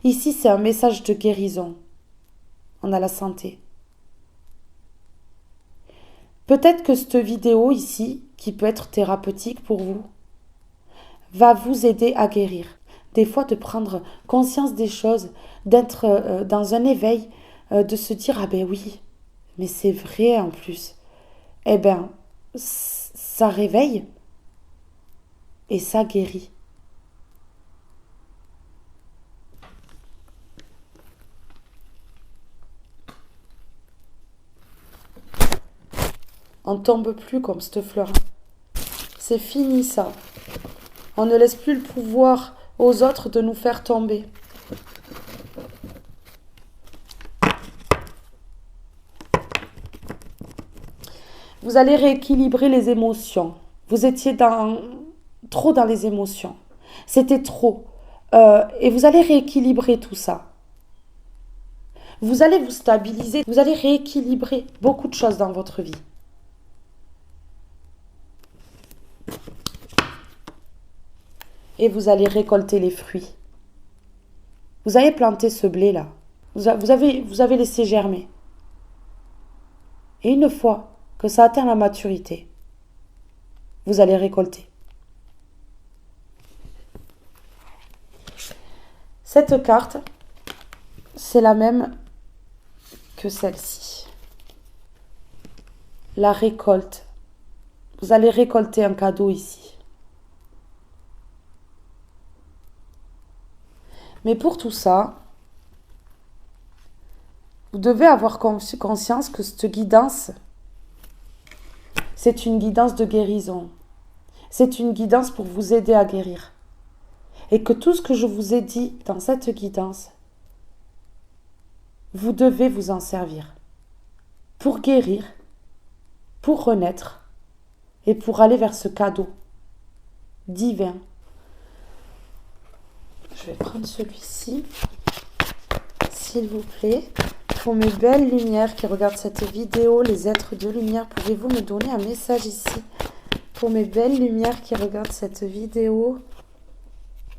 A: Ici, c'est un message de guérison. On a la santé. Peut-être que cette vidéo ici, qui peut être thérapeutique pour vous, va vous aider à guérir. Des fois, de prendre conscience des choses, d'être dans un éveil, de se dire « Ah ben oui, mais c'est vrai en plus. » Eh ben, ça réveille et ça guérit. On ne tombe plus comme cette fleur. C'est fini ça. On ne laisse plus le pouvoir aux autres de nous faire tomber. Vous allez rééquilibrer les émotions. Vous étiez trop dans les émotions. C'était trop. Et vous allez rééquilibrer tout ça. Vous allez vous stabiliser. Vous allez rééquilibrer beaucoup de choses dans votre vie. Et vous allez récolter les fruits. Vous avez planté ce blé-là. Vous avez laissé germer. Et une fois que ça atteint la maturité, vous allez récolter. Cette carte, c'est la même que celle-ci. La récolte. Vous allez récolter un cadeau ici. Mais pour tout ça, vous devez avoir conscience que cette guidance, c'est une guidance de guérison. C'est une guidance pour vous aider à guérir. Et que tout ce que je vous ai dit dans cette guidance, vous devez vous en servir. Pour guérir, pour renaître et pour aller vers ce cadeau divin. Je vais prendre celui-ci, s'il vous plaît. Pour mes belles lumières qui regardent cette vidéo, les êtres de lumière, pouvez-vous me donner un message ici? Pour mes belles lumières qui regardent cette vidéo,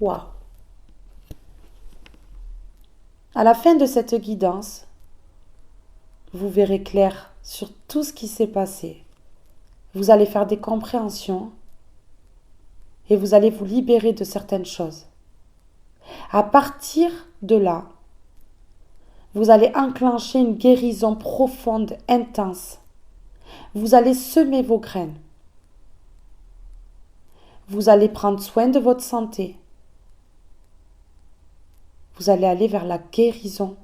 A: waouh! À la fin de cette guidance, vous verrez clair sur tout ce qui s'est passé. Vous allez faire des compréhensions et vous allez vous libérer de certaines choses. À partir de là, vous allez enclencher une guérison profonde, intense. Vous allez semer vos graines. Vous allez prendre soin de votre santé. Vous allez aller vers la guérison.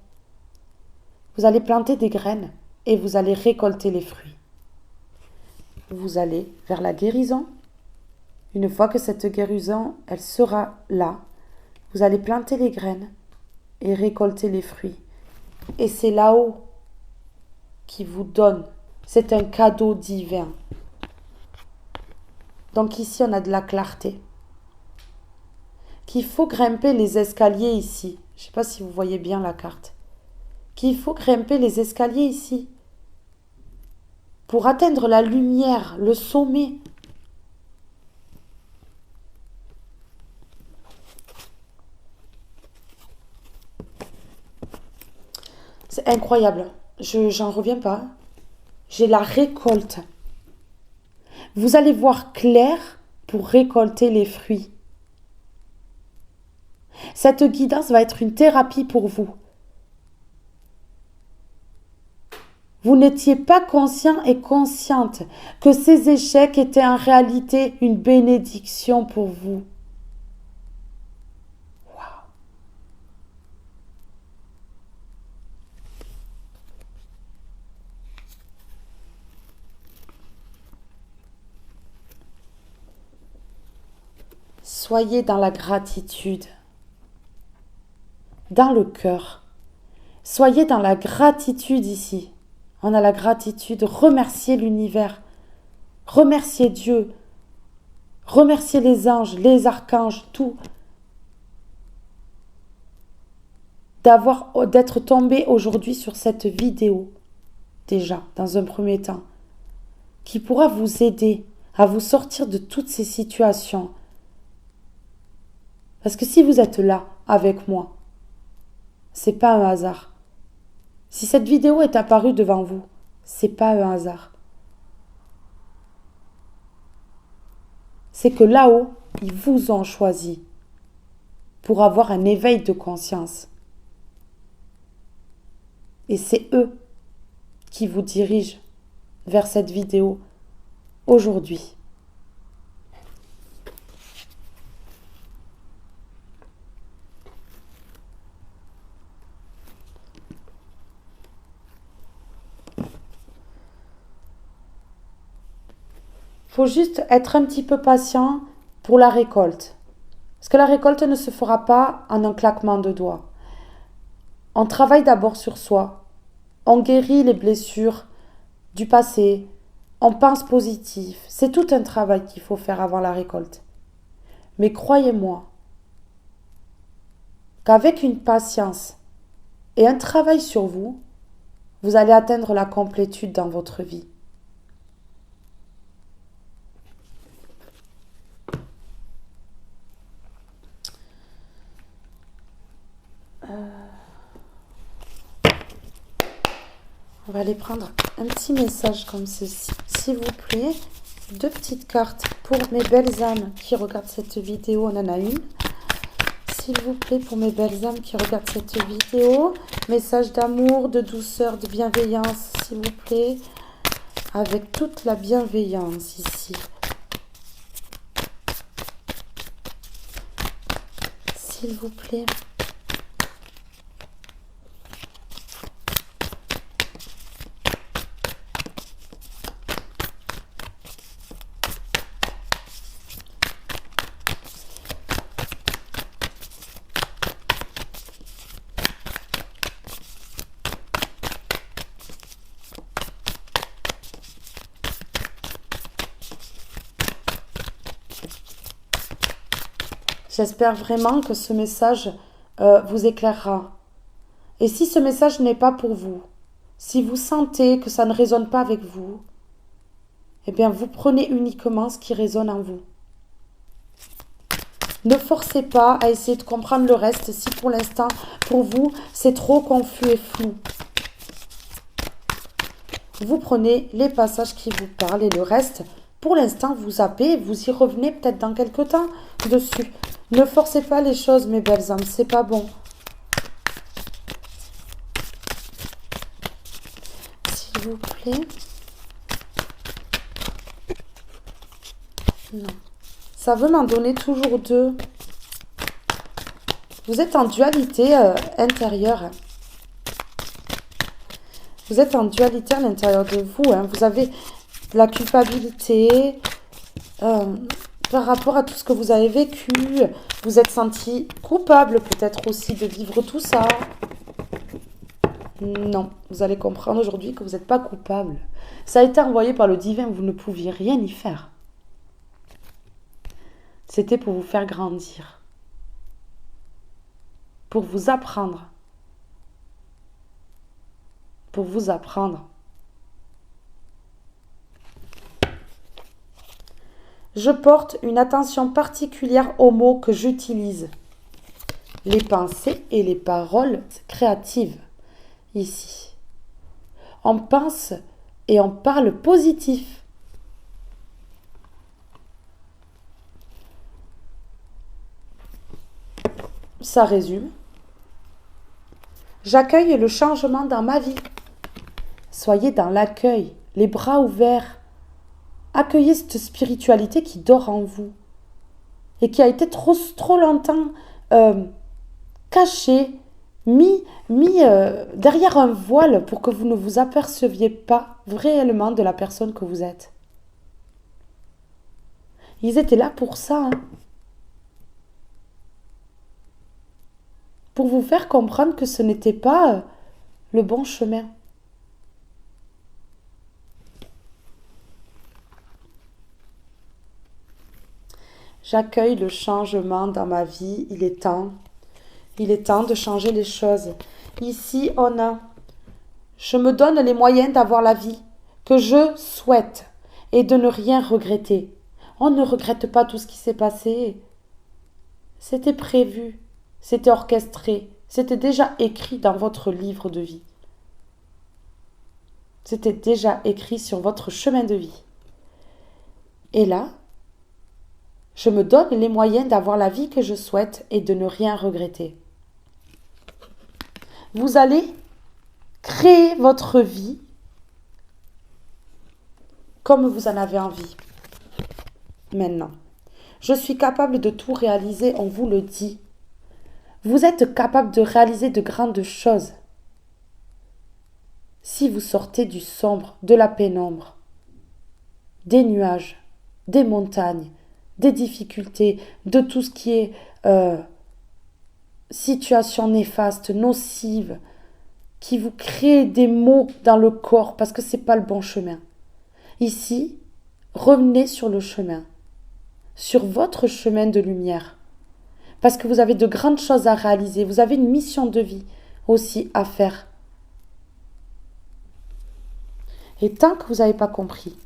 A: Vous allez planter des graines et vous allez récolter les fruits. Vous allez vers la guérison. Une fois que cette guérison, elle sera là, Vous allez planter les graines et récolter les fruits. Et c'est là-haut qui vous donne. C'est un cadeau divin. Donc ici, on a de la clarté. Qu'il faut grimper les escaliers ici. Je ne sais pas si vous voyez bien la carte. Qu'il faut grimper les escaliers ici. Pour atteindre la lumière, le sommet. C'est incroyable. J'en reviens pas. J'ai la récolte. Vous allez voir clair pour récolter les fruits. Cette guidance va être une thérapie pour vous. Vous n'étiez pas conscient et consciente que ces échecs étaient en réalité une bénédiction pour vous. Waouh! Soyez dans la gratitude, dans le cœur. Soyez dans la gratitude ici. On a la gratitude, remercier l'univers, remercier Dieu, remercier les anges, les archanges, tout. D'être tombé aujourd'hui sur cette vidéo, déjà, dans un premier temps, qui pourra vous aider à vous sortir de toutes ces situations. Parce que si vous êtes là, avec moi, c'est pas un hasard. Si cette vidéo est apparue devant vous, c'est pas un hasard. C'est que là-haut, ils vous ont choisi pour avoir un éveil de conscience. Et c'est eux qui vous dirigent vers cette vidéo aujourd'hui. Il faut juste être un petit peu patient pour la récolte. Parce que la récolte ne se fera pas en un claquement de doigts. On travaille d'abord sur soi. On guérit les blessures du passé. On pense positif. C'est tout un travail qu'il faut faire avant la récolte. Mais croyez-moi qu'avec une patience et un travail sur vous, vous allez atteindre la complétude dans votre vie. On va aller prendre un petit message comme ceci. S'il vous plaît, 2 petites cartes pour mes belles âmes qui regardent cette vidéo. On en a une. S'il vous plaît, pour mes belles âmes qui regardent cette vidéo. Message d'amour, de douceur, de bienveillance, s'il vous plaît. Avec toute la bienveillance ici. S'il vous plaît. J'espère vraiment que ce message vous éclairera. Et si ce message n'est pas pour vous, si vous sentez que ça ne résonne pas avec vous, eh bien vous prenez uniquement ce qui résonne en vous. Ne forcez pas à essayer de comprendre le reste si pour l'instant, pour vous, c'est trop confus et flou. Vous prenez les passages qui vous parlent et le reste, pour l'instant, vous zappez, vous y revenez peut-être dans quelques temps dessus. Ne forcez pas les choses, mes belles âmes, c'est pas bon. S'il vous plaît. Non. Ça veut m'en donner toujours 2. Vous êtes en dualité intérieure. Vous êtes en dualité à l'intérieur de vous. Vous avez de la culpabilité. par rapport à tout ce que vous avez vécu. Vous êtes senti coupable peut-être aussi de vivre tout ça. Non, vous allez comprendre aujourd'hui que vous n'êtes pas coupable. Ça a été envoyé par le divin, vous ne pouviez rien y faire. C'était pour vous faire grandir. Pour vous apprendre. Pour vous apprendre. Je porte une attention particulière aux mots que j'utilise. Les pensées et les paroles créatives. Ici. On pense et on parle positif. Ça résume. J'accueille le changement dans ma vie. Soyez dans l'accueil, les bras ouverts. Accueillez cette spiritualité qui dort en vous et qui a été trop longtemps cachée, mis derrière un voile pour que vous ne vous aperceviez pas réellement de la personne que vous êtes. Ils étaient là pour ça, hein. Pour vous faire comprendre que ce n'était pas le bon chemin. J'accueille le changement dans ma vie, il est temps. Il est temps de changer les choses. Ici, on a « Je me donne les moyens d'avoir la vie que je souhaite et de ne rien regretter. » On ne regrette pas tout ce qui s'est passé. C'était prévu, c'était orchestré, c'était déjà écrit dans votre livre de vie. C'était déjà écrit sur votre chemin de vie. Et là, je me donne les moyens d'avoir la vie que je souhaite et de ne rien regretter. Vous allez créer votre vie comme vous en avez envie. Maintenant, je suis capable de tout réaliser, on vous le dit. Vous êtes capable de réaliser de grandes choses. Si vous sortez du sombre, de la pénombre, des nuages, des montagnes, des difficultés, de tout ce qui est situation néfaste, nocive, qui vous crée des maux dans le corps parce que ce n'est pas le bon chemin. Ici, revenez sur le chemin, sur votre chemin de lumière, parce que vous avez de grandes choses à réaliser, vous avez une mission de vie aussi à faire. Et tant que vous n'avez pas compris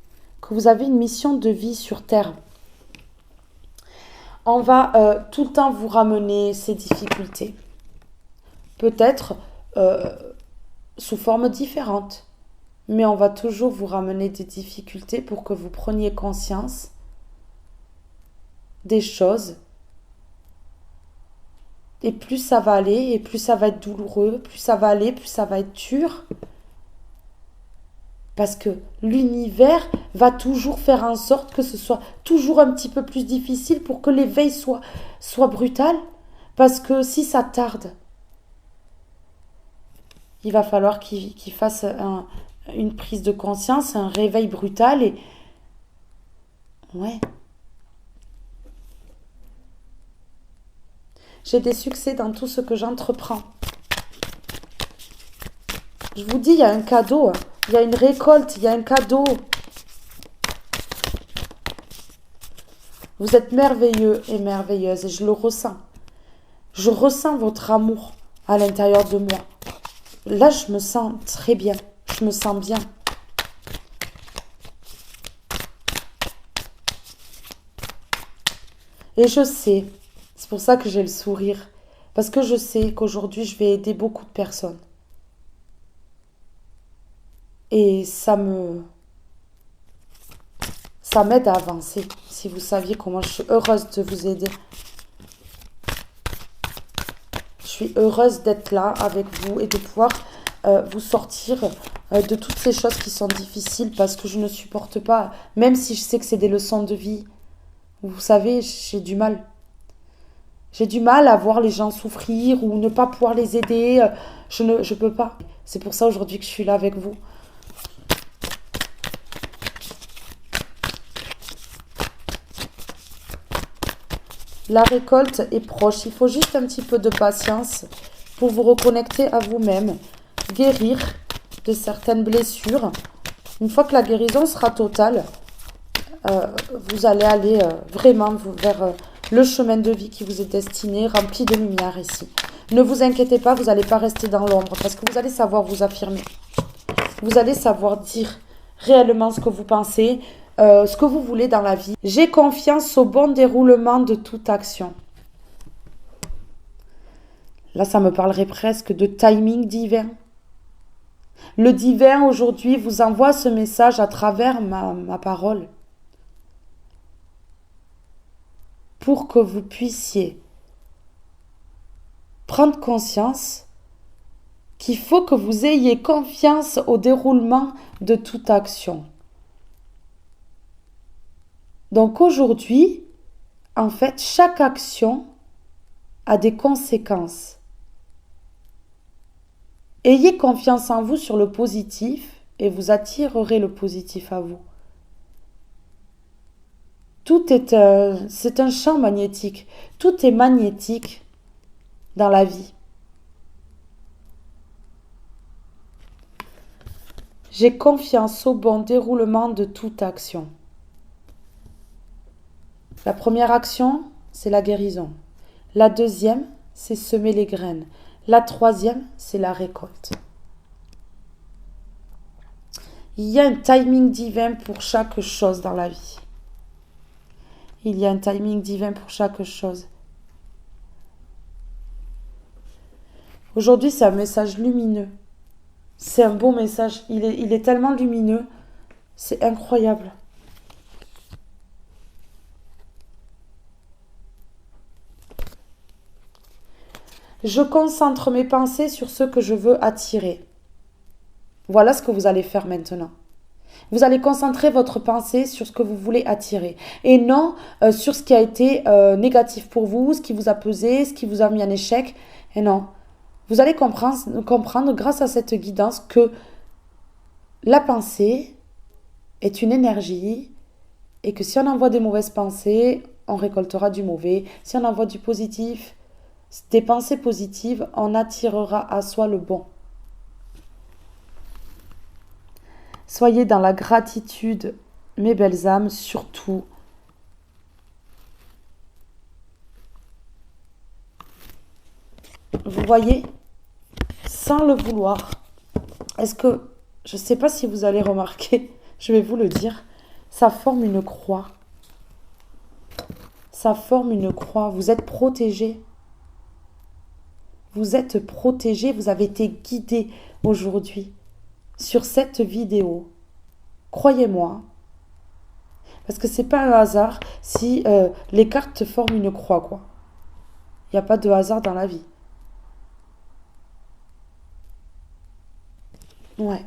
A: que vous avez une mission de vie sur Terre, on va tout le temps vous ramener ces difficultés. Peut-être sous forme différente. Mais on va toujours vous ramener des difficultés pour que vous preniez conscience des choses. Et plus ça va aller, et plus ça va être douloureux, plus ça va aller, plus ça va être dur. Parce que l'univers va toujours faire en sorte que ce soit toujours un petit peu plus difficile pour que l'éveil soit brutal. Parce que si ça tarde, il va falloir qu'il fasse une prise de conscience, un réveil brutal et... Ouais. J'ai des succès dans tout ce que j'entreprends. Je vous dis, il y a un cadeau, il y a une récolte, il y a un cadeau. Vous êtes merveilleux et merveilleuse et je le ressens. Je ressens votre amour à l'intérieur de moi. Là, je me sens très bien. Je me sens bien. Et je sais, c'est pour ça que j'ai le sourire, parce que je sais qu'aujourd'hui, je vais aider beaucoup de personnes. Et ça m'aide à avancer. Si vous saviez comment je suis heureuse de vous aider. Je suis heureuse d'être là avec vous et de pouvoir vous sortir de toutes ces choses qui sont difficiles parce que je ne supporte pas, même si je sais que c'est des leçons de vie. Vous savez, j'ai du mal. J'ai du mal à voir les gens souffrir ou ne pas pouvoir les aider. Je peux pas. C'est pour ça aujourd'hui que je suis là avec vous. La récolte est proche. Il faut juste un petit peu de patience pour vous reconnecter à vous-même, guérir de certaines blessures. Une fois que la guérison sera totale, vous allez aller vraiment vers le chemin de vie qui vous est destiné, rempli de lumière ici. Ne vous inquiétez pas, vous n'allez pas rester dans l'ombre parce que vous allez savoir vous affirmer. Vous allez savoir dire réellement ce que vous pensez, ce que vous voulez dans la vie. J'ai confiance au bon déroulement de toute action. Là, ça me parlerait presque de timing divin. Le divin, aujourd'hui, vous envoie ce message à travers ma parole pour que vous puissiez prendre conscience qu'il faut que vous ayez confiance au déroulement de toute action. Donc aujourd'hui, en fait, chaque action a des conséquences. Ayez confiance en vous sur le positif et vous attirerez le positif à vous. C'est un champ magnétique. Tout est magnétique dans la vie. J'ai confiance au bon déroulement de toute action. La première action, c'est la guérison. La deuxième, c'est semer les graines. La troisième, c'est la récolte. Il y a un timing divin pour chaque chose dans la vie. Il y a un timing divin pour chaque chose. Aujourd'hui, c'est un message lumineux. C'est un beau message. Il est tellement lumineux. C'est incroyable. Je concentre mes pensées sur ce que je veux attirer. Voilà ce que vous allez faire maintenant. Vous allez concentrer votre pensée sur ce que vous voulez attirer et non sur ce qui a été négatif pour vous, ce qui vous a pesé, ce qui vous a mis en échec. Et non, vous allez comprendre grâce à cette guidance que la pensée est une énergie et que si on envoie des mauvaises pensées, on récoltera du mauvais. Si on envoie du positif, des pensées positives, on attirera à soi le bon. Soyez dans la gratitude, mes belles âmes, surtout. Vous voyez, sans le vouloir, est-ce que, je ne sais pas si vous allez remarquer, je vais vous le dire, ça forme une croix. Ça forme une croix. Vous êtes protégés. Vous êtes protégés, vous avez été guidés aujourd'hui sur cette vidéo. Croyez-moi. Parce que c'est pas un hasard si les cartes forment une croix, quoi. Il n'y a pas de hasard dans la vie. Ouais.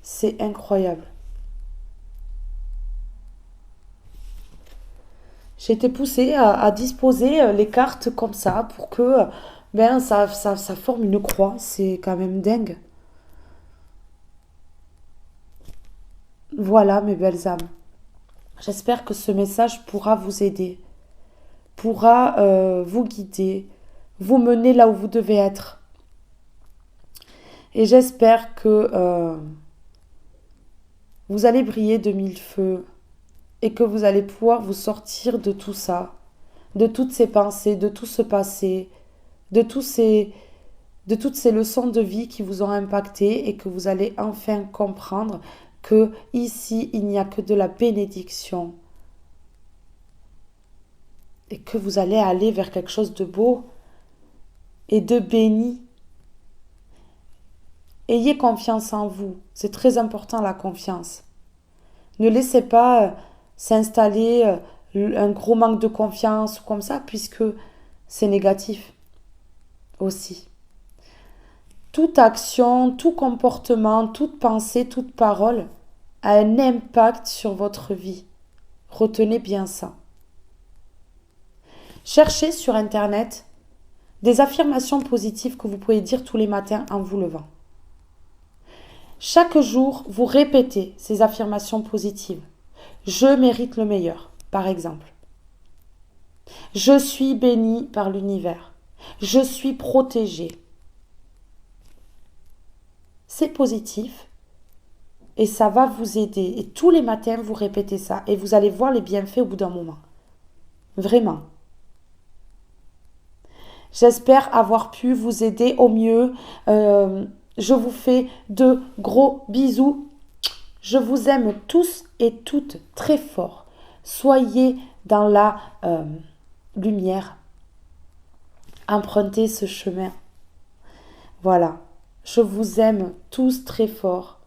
A: C'est incroyable. J'ai été poussée à disposer les cartes comme ça pour que ça forme une croix. C'est quand même dingue. Voilà, mes belles âmes. J'espère que ce message pourra vous aider, pourra vous guider, vous mener là où vous devez être. Et j'espère que vous allez briller de mille feux et que vous allez pouvoir vous sortir de tout ça, de toutes ces pensées, de tout ce passé, de toutes ces leçons de vie qui vous ont impacté et que vous allez enfin comprendre que ici, il n'y a que de la bénédiction et que vous allez aller vers quelque chose de beau et de béni. Ayez confiance en vous. C'est très important, la confiance. Ne laissez pas s'installer un gros manque de confiance ou comme ça, puisque c'est négatif aussi. Toute action, tout comportement, toute pensée, toute parole a un impact sur votre vie. Retenez bien ça. Cherchez sur Internet des affirmations positives que vous pouvez dire tous les matins en vous levant. Chaque jour, vous répétez ces affirmations positives. Je mérite le meilleur, par exemple. Je suis bénie par l'univers. Je suis protégée. C'est positif et ça va vous aider. Et tous les matins, vous répétez ça et vous allez voir les bienfaits au bout d'un moment. Vraiment. J'espère avoir pu vous aider au mieux. Je vous fais de gros bisous. Je vous aime tous et toutes très fort. Soyez dans la lumière. Empruntez ce chemin. Voilà. Je vous aime tous très fort.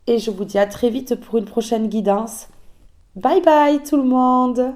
A: Et je vous dis à très vite pour une prochaine guidance. Bye bye tout le monde!